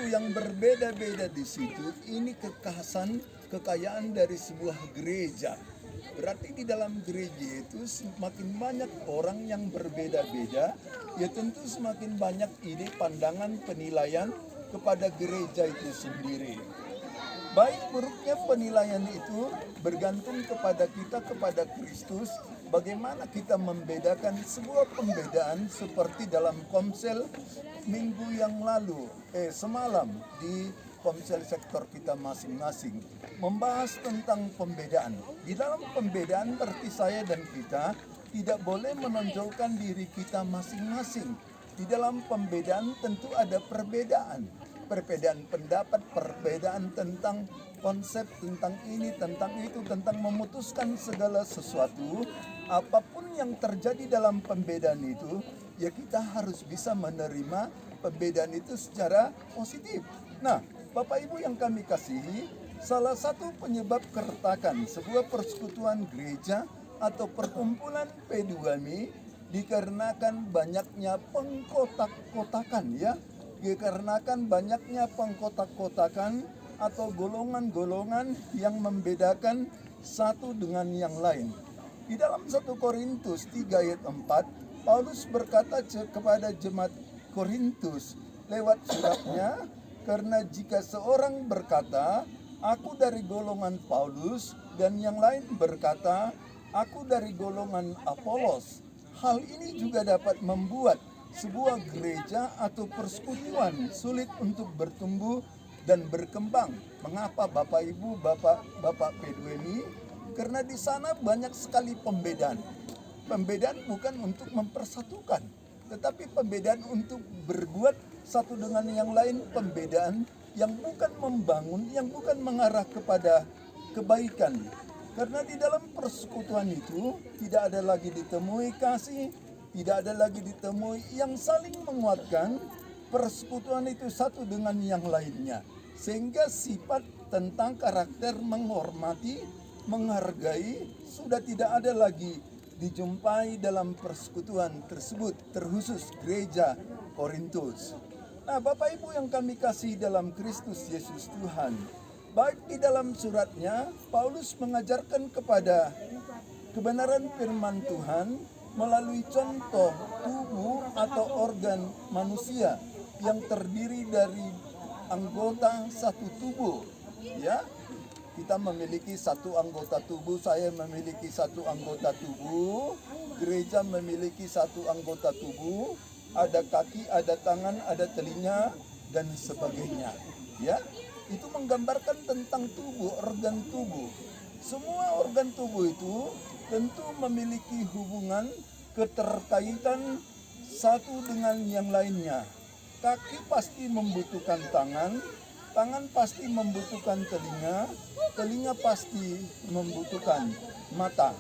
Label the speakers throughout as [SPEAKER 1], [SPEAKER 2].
[SPEAKER 1] yang berbeda-beda di situ, ini kekayaan dari sebuah gereja. Berarti di dalam gereja itu semakin banyak orang yang berbeda-beda, ya tentu semakin banyak ide, pandangan, penilaian kepada gereja itu sendiri. Baik buruknya penilaian itu bergantung kepada kita, kepada Kristus. Bagaimana kita membedakan sebuah pembedaan seperti dalam komsel minggu yang lalu, semalam di komsel sektor kita masing-masing membahas tentang pembedaan. Di dalam pembedaan berarti saya dan kita tidak boleh menonjolkan diri kita masing-masing. Di dalam pembedaan tentu ada perbedaan pendapat, perbedaan tentang konsep, tentang ini, tentang itu, tentang memutuskan segala sesuatu. Apapun yang terjadi dalam pembedaan itu, ya kita harus bisa menerima pembedaan itu secara positif. Nah, Bapak Ibu yang kami kasihi, salah satu penyebab keretakan sebuah persekutuan gereja atau perkumpulan P2Mi dikarenakan banyaknya pengkotak-kotakan, ya. Dikarenakan banyaknya pengkotak-kotakan atau golongan-golongan yang membedakan satu dengan yang lain. Di dalam 1 Korintus 3 ayat 4, Paulus berkata kepada jemaat Korintus lewat suratnya, karena jika seorang berkata, aku dari golongan Paulus, dan yang lain berkata, aku dari golongan Apolos, hal ini juga dapat membuat sebuah gereja atau persekutuan sulit untuk bertumbuh dan berkembang. Mengapa Bapak Ibu, Bapak P2Mi? Karena di sana banyak sekali pembedaan. Pembedaan bukan untuk mempersatukan, tetapi pembedaan untuk berbuat satu dengan yang lain, pembedaan yang bukan membangun, yang bukan mengarah kepada kebaikan. Karena di dalam persekutuan itu tidak ada lagi ditemui kasih, tidak ada lagi ditemui yang saling menguatkan. Persekutuan itu satu dengan yang lainnya, sehingga sifat tentang karakter menghormati, menghargai sudah tidak ada lagi dijumpai dalam persekutuan tersebut, terkhusus gereja Korintus. Nah, Bapak Ibu yang kami kasih dalam Kristus Yesus Tuhan, baik di dalam suratnya Paulus mengajarkan kepada kebenaran firman Tuhan melalui contoh tubuh atau organ manusia yang terdiri dari anggota satu tubuh, ya. Kita memiliki satu anggota tubuh, saya memiliki satu anggota tubuh, gereja memiliki satu anggota tubuh, ada kaki, ada tangan, ada telinga dan sebagainya, ya. Itu menggambarkan tentang tubuh, organ tubuh. Semua organ tubuh itu tentu memiliki hubungan, keterkaitan satu dengan yang lainnya. Kaki pasti membutuhkan tangan, tangan pasti membutuhkan telinga, telinga pasti membutuhkan mata.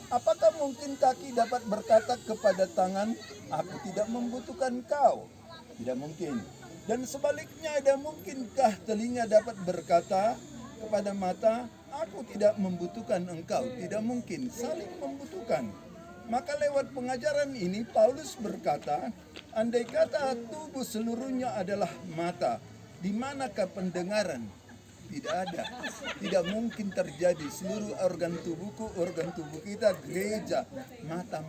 [SPEAKER 1] Apakah mungkin kaki dapat berkata kepada tangan, aku tidak membutuhkan kau? Tidak mungkin. Dan sebaliknya, ada mungkinkah telinga dapat berkata kepada mata, aku tidak membutuhkan engkau? Tidak mungkin, saling membutuhkan. Maka lewat pengajaran ini Paulus berkata, andai kata tubuh seluruhnya adalah mata, di manakah pendengaran? Tidak ada. Tidak mungkin terjadi. Seluruh organ tubuhku, organ tubuh kita, gereja, mata.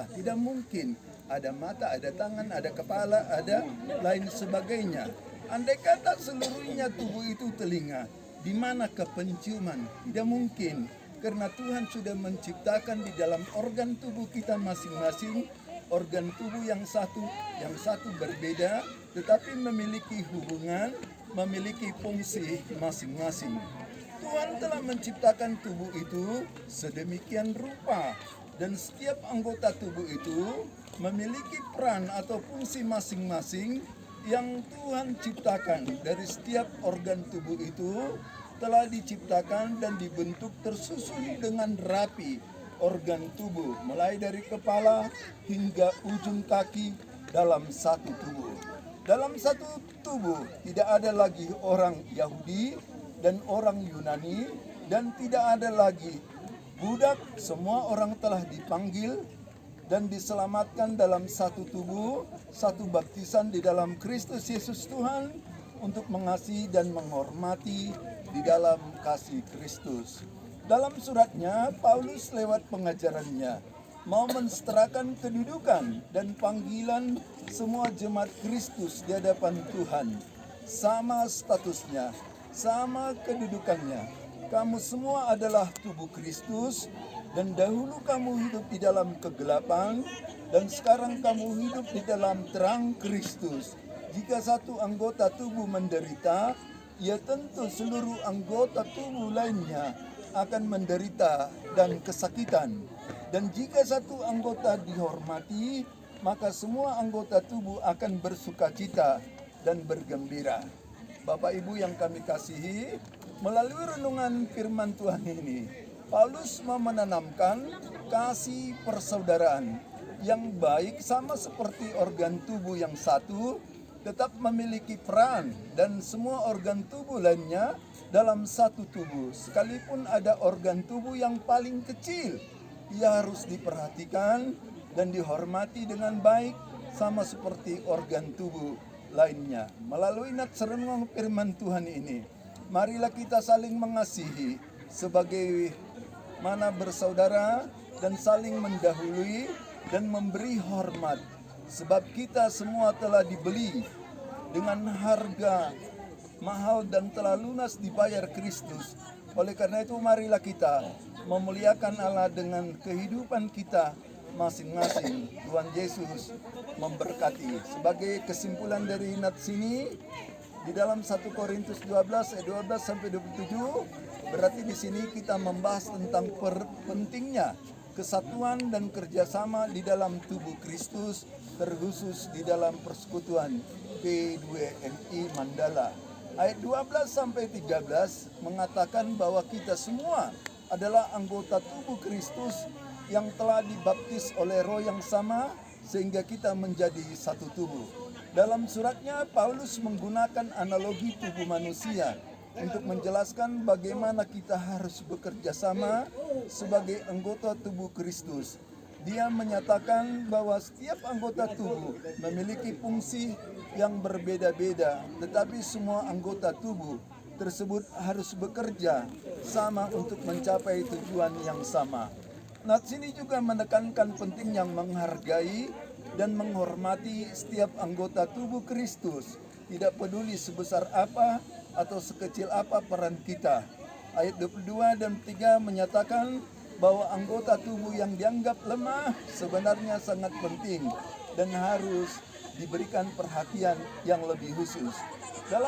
[SPEAKER 1] Tidak mungkin. Ada mata, ada tangan, ada kepala, ada lain sebagainya. Andai kata seluruhnya tubuh itu telinga, di manakah penciuman? Tidak mungkin. Karena Tuhan sudah menciptakan di dalam organ tubuh kita masing-masing, organ tubuh yang satu berbeda, tetapi memiliki hubungan, memiliki fungsi masing-masing. Tuhan telah menciptakan tubuh itu sedemikian rupa, dan setiap anggota tubuh itu memiliki peran atau fungsi masing-masing yang Tuhan ciptakan. Dari setiap organ tubuh itu telah diciptakan dan dibentuk tersusun dengan rapi organ tubuh, mulai dari kepala hingga ujung kaki dalam satu tubuh. Dalam satu tubuh tidak ada lagi orang Yahudi dan orang Yunani, dan tidak ada lagi budak. Semua orang telah dipanggil dan diselamatkan dalam satu tubuh, satu baptisan di dalam Kristus Yesus Tuhan, untuk mengasihi dan menghormati di dalam kasih Kristus. Dalam suratnya, Paulus lewat pengajarannya mau mensetarakan kedudukan dan panggilan semua jemaat Kristus di hadapan Tuhan. Sama statusnya, sama kedudukannya. Kamu semua adalah tubuh Kristus, dan dahulu kamu hidup di dalam kegelapan, dan sekarang kamu hidup di dalam terang Kristus. Jika satu anggota tubuh menderita, ya tentu seluruh anggota tubuh lainnya akan menderita dan kesakitan. Dan jika satu anggota dihormati, maka semua anggota tubuh akan bersukacita dan bergembira. Bapak Ibu yang kami kasihi, melalui renungan firman Tuhan ini, Paulus mau menanamkan kasih persaudaraan yang baik sama seperti organ tubuh yang satu, tetap memiliki peran dan semua organ tubuh lainnya dalam satu tubuh. Sekalipun ada organ tubuh yang paling kecil, ia harus diperhatikan dan dihormati dengan baik sama seperti organ tubuh lainnya. Melalui nats renungan firman Tuhan ini, marilah kita saling mengasihi sebagai mana bersaudara dan saling mendahului dan memberi hormat, sebab kita semua telah dibeli dengan harga mahal dan telah lunas dibayar Kristus. Oleh karena itu marilah kita memuliakan Allah dengan kehidupan kita masing-masing. Tuhan Yesus memberkati. Sebagai kesimpulan dari nats ini, di dalam 1 Korintus 12 ayat 12 sampai 27, berarti di sini kita membahas tentang pentingnya kesatuan dan kerjasama di dalam tubuh Kristus, terkhusus di dalam persekutuan P2MI Mandala. Ayat 12 sampai 13 mengatakan bahwa kita semua adalah anggota tubuh Kristus yang telah dibaptis oleh Roh yang sama sehingga kita menjadi satu tubuh. Dalam suratnya, Paulus menggunakan analogi tubuh manusia untuk menjelaskan bagaimana kita harus bekerja sama sebagai anggota tubuh Kristus. Dia menyatakan bahwa setiap anggota tubuh memiliki fungsi yang berbeda-beda, tetapi semua anggota tubuh tersebut harus bekerja sama untuk mencapai tujuan yang sama. Nats ini juga menekankan pentingnya menghargai dan menghormati setiap anggota tubuh Kristus, tidak peduli sebesar apa atau sekecil apa peran kita. Ayat 22 dan 3 menyatakan bahwa anggota tubuh yang dianggap lemah sebenarnya sangat penting dan harus diberikan perhatian yang lebih khusus.